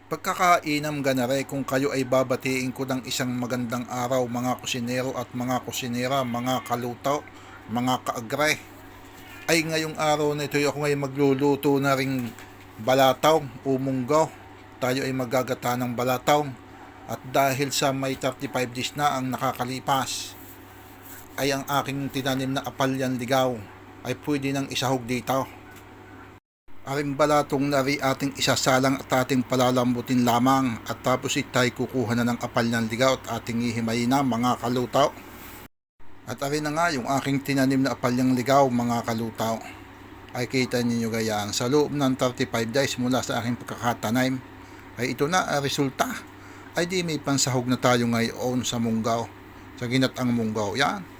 Pagkakainam ganare kung kayo ay babatiin ko ng isang magandang araw mga kusinero at mga kusinera, mga kalutaw, mga kaagre. Ay ngayong araw na ito ako ngayon magluluto na ring balataw o munggaw. Tayo ay magagata ng balataw at dahil sa may 35 days na ang nakakalipas ay ang aking tinanim na apalyan ligaw ay pwede nang isahog dito. Aring balatong nari ating isasalang at ating palalambutin lamang at tapos itay kukuha na ng apal ng ligaw at ating ihimay na mga kalutaw. At arin na nga yung aking tinanim na apal ng ligaw mga kalutaw. Ay kita ninyo gayaan sa loob ng 35 days mula sa aking pagkakatanim ay ito na ang resulta. Ay di may pansahog na tayo ngayon sa munggaw, sa ginatang munggaw. Yan.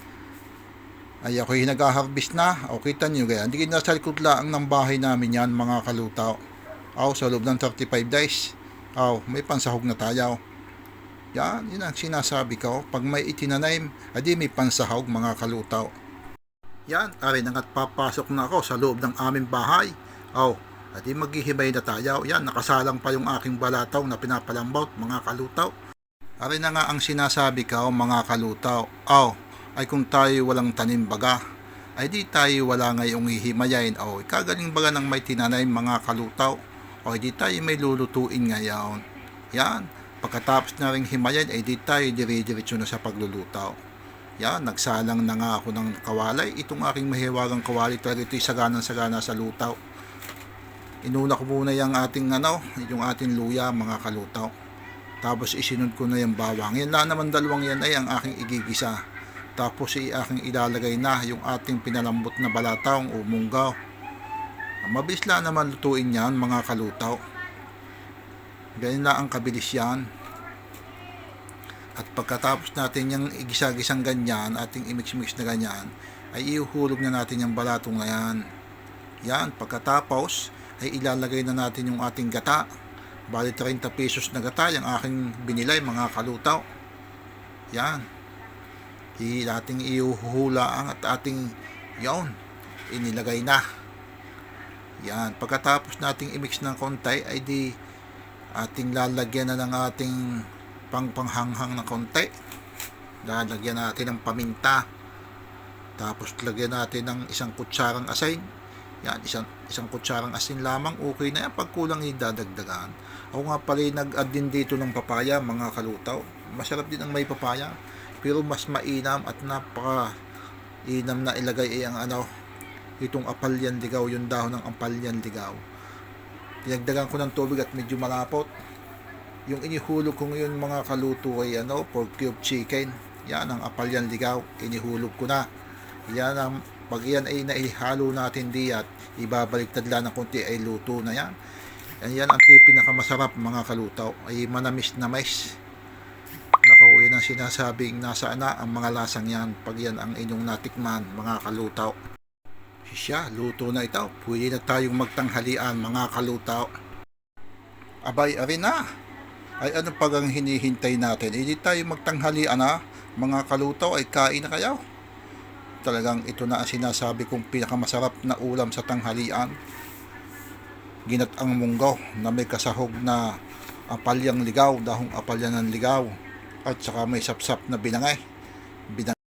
Ay ako'y nag-harvest na. O kita nyo gaya. Hindi nasa likod lang ng bahay namin yan mga kalutaw. Sa loob ng 35 days. May pansahog na tayo. Yan, yun ang sinasabi ko. Pag may itinanaim, adi may pansahog mga kalutaw. Yan, arin ang at papasok na ako sa loob ng aming bahay. Adi maghihimay na tayo. Yan, nakasalang pa yung aking balataw na pinapalambot mga kalutaw. Arin na nga ang sinasabi ko mga kalutaw. Ay kung tayo walang tanim baga, ay di tayo wala ngayong hihimayain. Kagaling baga ng may tinanay mga kalutaw. Di tayo may lulutuin ngayon. Yan, pagkatapos na rin himayain, ay di tayo dire-diretso na sa paglulutaw. Yan, nagsalang na nga ako ng kawalay. Itong aking mahiwagang kawalay talaga ito'y saganang-sagana sa lutaw. Inuna ko muna yung ating luya mga kalutaw. Tapos isinod ko na yung bawang. Yan lang naman dalawang yan ay ang aking igigisa. Tapos aking ilalagay na yung ating pinalambot na balataw o munggaw. Mabilis lang naman lutuin yan mga kalutaw. Ganyan na ang kabilis yan. At pagkatapos natin yung igisa-gisang ganyan, ating imix-mix na ganyan, ay ihuhulog na natin yung balatong na yan. Yan, pagkatapos ay ilalagay na natin yung ating gata. Bali 30 pesos na gata yung aking binilay mga kalutaw. Yan. Ating ihuhulaan at ating inilagay na. Yan, pagkatapos nating i-mix ng konti ay di ating lalagyan na ng ating panghanghang na konti. Lalagyan natin ng paminta. Tapos lagyan natin ng isang kutsarang asin. Yan, isang kutsarang asin lamang, okay na yan. Pag kulang idadagdagan. Ako nga pala nag-add din dito ng papaya mga kalutaw. Masarap din ang may papaya. Pero mas mainam at napaka-inam na ilagay itong apalyan ligaw, yung dahon ng apalyan ligaw. Dinagdagan ko ng tubig at medyo malapot. Yung inihulog ko ngayon mga kaluto ay pork cube chicken. Yan ang apalyan ligaw, inihulog ko na. Yan ang pag yan ay naihalo natin at ibabaliktad lang ng konti ay luto na yan. Yan ang pinakamasarap mga kalutaw, ay manamis na mais. Yan ang sinasabing nasaan na ang mga lasang yan pag yan ang inyong natikman mga kalutaw. Siya, luto na ito. Pwede na tayong magtanghalian mga kalutaw. Abay, arin na. Ay ano pag ang hinihintay natin? Hindi tayo magtanghalian na mga kalutaw, ay kain na kayo. Talagang ito na ang sinasabi kong pinakamasarap na ulam sa tanghalian. Ginataang munggaw na may kasahog na apalyang ligaw, dahong apalyan ng ligaw. At saka may sapsap na binangay.